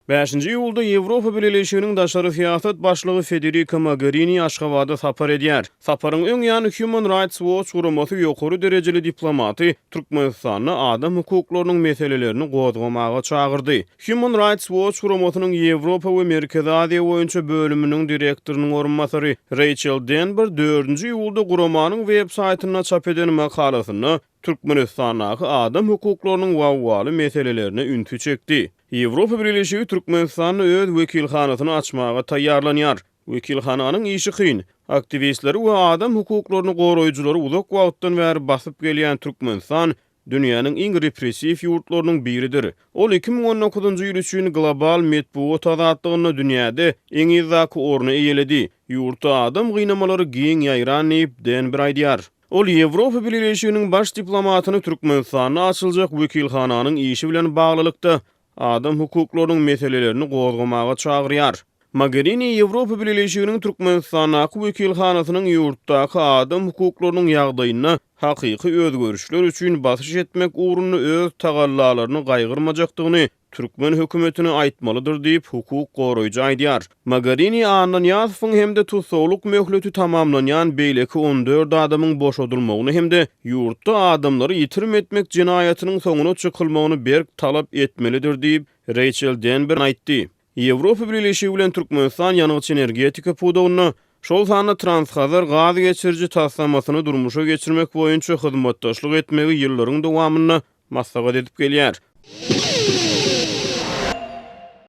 5-nji ýylda Ýewropa Birleşiginiň daşary siýasat başlygy Federica Mogherini Aşgabatda sapar edýär. Saparyň öň ýany Human Rights Watch guramasy ýokary derejeli diplomaty Türkmenistanyň adam hukuklarynyň meselelerini gozgamaga çagyrdy. Human Rights Watch guramasynyň Ýewropa we Merkezi Aziýa boýunça bölüminiň direktorynyň orunmasary Rachel Denber 4-nji ýylda guramanyň web saýtyna çap eden makalasyny Türkmenistanyň adam hukuklarynyň wagwaly meselelerini üntü çekdi. Ýewropa Birleşigi Türkmenistanyň öz wekilhanasyny açmaga taýýarlanýar. Wekilhananyň işi kyn. Aktivistleri we adam hukuklaryny goraýjylary uzak wagtdan bäri basyp gelýän Türkmenistan dünýäniň iň repressiw ýurtlarynyň biridir. Ol 2019-njy ýyl üçin global medpuwat azatlygyny dünýäde iň izaki orny eýeledi. Ýurtda adam gynamaları giň ýaýran diýip Denber aýdýar. Ol Ýewropa Birleşiginiň baş diplomatyny Türkmenistana açyljak wekilhananyň işi bilen baglylykda adam hukuklarynyň meselelerini gozgamaga çagyrýar. Mogherini Ýewropa Birleşiginiň Türkmenistana wekilhanasynyň ýurtdaky adam hukuklarynyň ýagdaýyna hakyky özgörüşler üçin basyş etmek uğrunda öz tagallalaryny gaýgyrmajakdygyny Türkmen hökümetine aýtmalydyr diýip hukuk goraýjy aýdýar. Mogherini andan ýazypyň hemde tutsawlyk möhleti tamamlanýan beýleki 14 adamyň boşadylmagyny hemde ýurtda adamlary ýitirmetmek jinayatynyň soňuna çykylmagyny berk talap etmelidir diýip Rachel Denber aýtdy. Ýewropa Birleşigi bilen Türkmenistan ýanygyçy energetika pudawyny şol sany transhazar gaz geçirji taslamasyny durmuşa geçirmek boýunça hyzmatdaşlyk etmegi ýyllaryň dowamyny maslahat edip gelýär.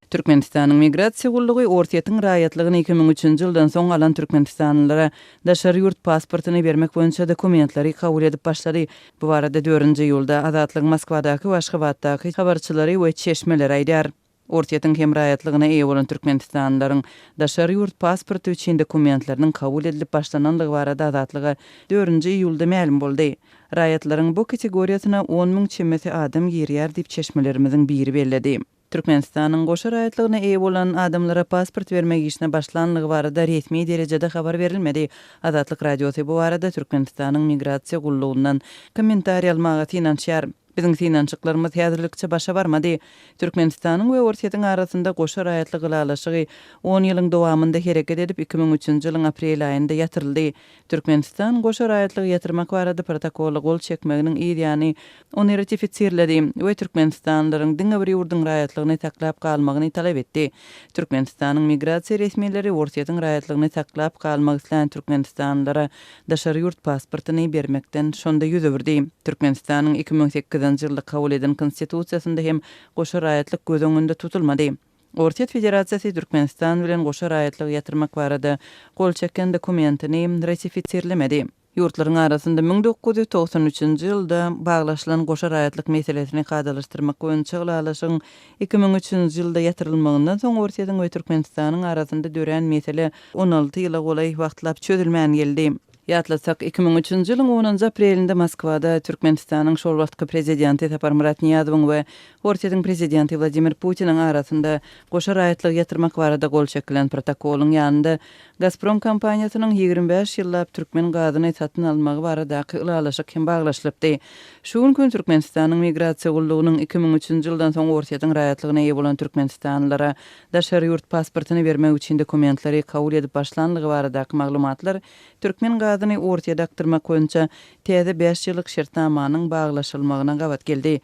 Türkmenistanyň migrasiýa gullugy ortaýatyň raýatlygyny 2003-nji ýyldan soň alan türkmenistanlylara daşary ýurt pasportyny bermek boýunça dokumentlary kabul edip başlady. Bu barada 4-nji ýylda Azatlyk Moskwadaky we Aşgabatdaky habarçylary we çeşmeler aýdýar. Ortaýatyň hem raýatlygyna eýe bolan türkmenistanlylaryň daşary ýurt pasporty üçin dokumentlarynyň kabul edilip başlananlygy barada Azatlyga 4-nji ýylda ma'lum boldy. Raýatlaryň bu kategoriýasyna 10.000 çemmesi adam girýär diýip çeşmelerimizin biri belledi. Türkmenistanyň goşa raýatlygyna eýe bolan adamlara pasport bermek işine başlananlygy barada resmi derejede habar berilmedi. Azatlyk radiosy bu barada Türkmenistanyň migrasiýa gullugyndan kommentariýa almaga tinançýar. Biziň tinançyklarymyz häzirlikçe başa barmady. Türkmenistanyň we Ortaýatyň arasynda goşa raýatlyk ýylalaşygy 10 ýylyň dowamynda hereket edip 2003-nji ýylyň aprel aýynda ýatyryldy. Türkmenistan goşa raýatlygy ýatyrmak barada protokoly gol çekmeginiň ýa-ni ony ratifisirledi we türkmenistanlylaryň diňe bir ýurdyň raýatlygyny taklap galmagyny talap etdi. Türkmenistanyň migrasiýa resmiýetleri Ortaýatyň raýatlygyny taklap galmak isleýän türkmenistanlylara daşary ýurt pasportyny bermekden şonda ýüze berdi. Türkmenistanyň 2008 ýylda kabul eden konstitusiýasynda hem goşa raýatlyk göz öňünde tutulmady. Ortaýat Federasiýasy Türkmenistan bilen goşa raýatlygy ýatyrmak barada gol çeken dokumentini ratifisirlemedi. Ýurtlaryň arasynda 1993-nji ýylda baglaşylan goşa raýatlyk meselesini gadalaşdyrmak boýunça ýylalaşyň 2003-nji ýylda ýatyrylmagyndan soň Ortaýatyň we Türkmenistanyň arasynda dören mesele 16 ýyla golay wagtlap çözülmän geldi. Ýatlasak 2003-nji ýylyň 10-njy aprelinde Moskwada Türkmenistanyň şol wagtky prezidenti Tapar Murat Niýazowyň we Ortaýatyň prezidenti Vladimir Putiniň arasynda goşa raýatlygy ýatyrmak barada gol çekilen protokoluň ýanynda Gazprom kompaniýasynyň 25 ýyllap türkmen gazyny satyn almagy baradaky ýylalaşyk hem baglaşlypdy. Şu gün Türkmenistanyň migrasiýa gullugynyň 2003-nji ýyldan soň Ortaýatyň raýatlygyna eýe bolan türkmenistanlylara daşary ýurt pasportyny bermek üçin dokumentlary kabul edip başlanlygy baradaky maglumatlar türkmen gazyny ortaýa daktyrmak boýunça täze 5 ýyllyk şertnamanyň baglaşylmagyna gabat geldi.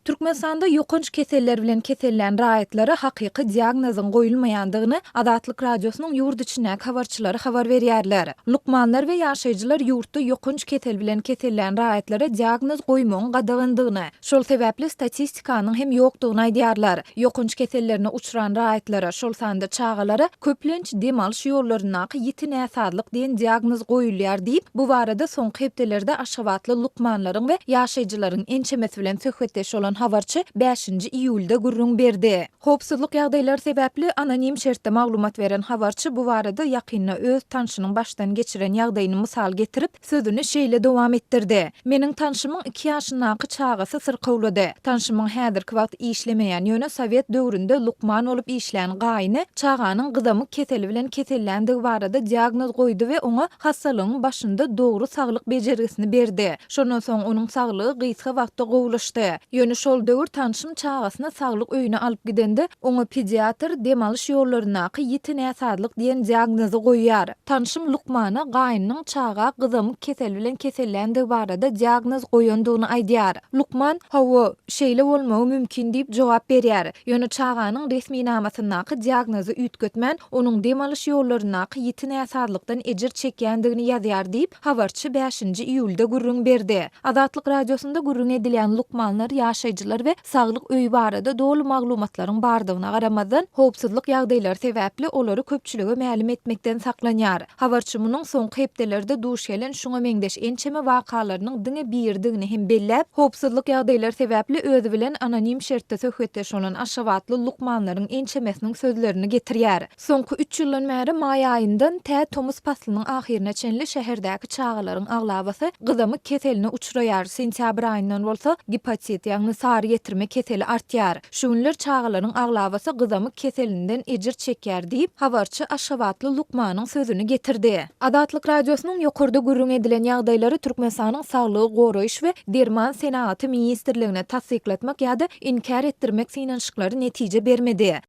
Türkmenistanda ýokunç keseller bilen kesellän raýatlara hakyky diagnozyň goýulmaýandygyny Azatlyk radiosynyň ýurt içine habarçylary habar berýärler. Lukmanlar we ýaşaýjylar ýurtda ýokunç kesel bilen kesellän raýatlara diagnoz goýmagyň gadagandygyny, şol sebäpli statistikanyň hem ýokdugyny aýdýarlar. Ýokunç kesellerine uçuran raýatlara şol sanda çağalara köplenç dem alyş ýollaryna ýiti näsadlyk diýen diagnoz goýulýar diýip bu barada soňky hepdelerde Aşgabatly lukmanlaryň we ýaşaýjylaryň ençemesi bilen söhbetdeş olan habarçy 5-nji iýulda gurrun berdi. Howpsuzlyk ýagdaýlary sebäpli anonim şertde maglumat beren habarçy bu barada ýakynna öz tanşynyň başdan geçiren ýagdaýyny mysal getirip sözüni şeýle dowam etdirdi. Meniň tanşymyň 2 ýaşyndaky çagasy syrkawlady. Tanşymyň häzirki wagt işlemeýän ýöne Sowet döwründe lukman bolup işlän gaýny çaganyň gyzamy keseli bilen kesellendigi barada diagnoz goýdy we oňa hastalygyň başynda dogry saglyk bejergisini berdi. Şondan soň onuň saglygy gysga wagtda gowulaşdy. Ýöne Şol döwür tanşym çağasyna saglyk öýüne alyp gidende oňa pediatr demalyş ýollarynaky ýetenäsazlyk diýen diagnozy goýýar. Tanşym Lukmana gaýnynyň çağa gyzamy kesel bilen kesellendi barada diagnoz goýandygyny aýdýar. Lukman "Hawa, şeýle bolmagy mümkin" diýip jogap berýär. Ýöne çağanyň resmi namasynaky diagnozy üýtgetmän onuň demalyş ýollarynaky ýetenäsazlykdan ejir çekýändigini ýazýar diýip habarçy 5-nji iýulda gurrun berdi. Adatlyk radiosunda gurrun edilen Lukmanlar, ýaşaýjylar we saglyk öýü barada dolu maglumatlaryň bardygyna garamazdan howpsuzlyk ýagdaýlary sebäpli olary köpçülüge mälim etmekden saklanýar. Habarçy munyň soňky hepdelerde duş gelen şuňa meňdeş ençeme wakalarynyň diňe birdigini hem belläp, howpsuzlyk ýagdaýlary sebäpli özü bilen anonim şertde söhbetdeş bolan aşawatly Lukmanlaryň ençemesiniň sözlerini getirýär. Soňky 3 ýyldan bäri may aýyndan tä Tomus paslynyň ahyrına çenli şäherdäki çağalaryň aglabasy gyzamy keseline uçraýar. Sentýabr aýyndan bolsa hepatit ýagny sary getirme keseli artýar. Şu günler çağalaryň aglabasy gyzamy keselinden ejir çekýär diýip habarçy aşawatly Lukmanyň sözüni getirdi. Adatlyk radiosynyň ýokurda gurrun edilen ýagdaýlary Türkmenistanyň Saglygy goraýyş we Derman Senaty ministrligine tasdikletmek ýa-da inkar etdirmek synanşyklary netije bermedi.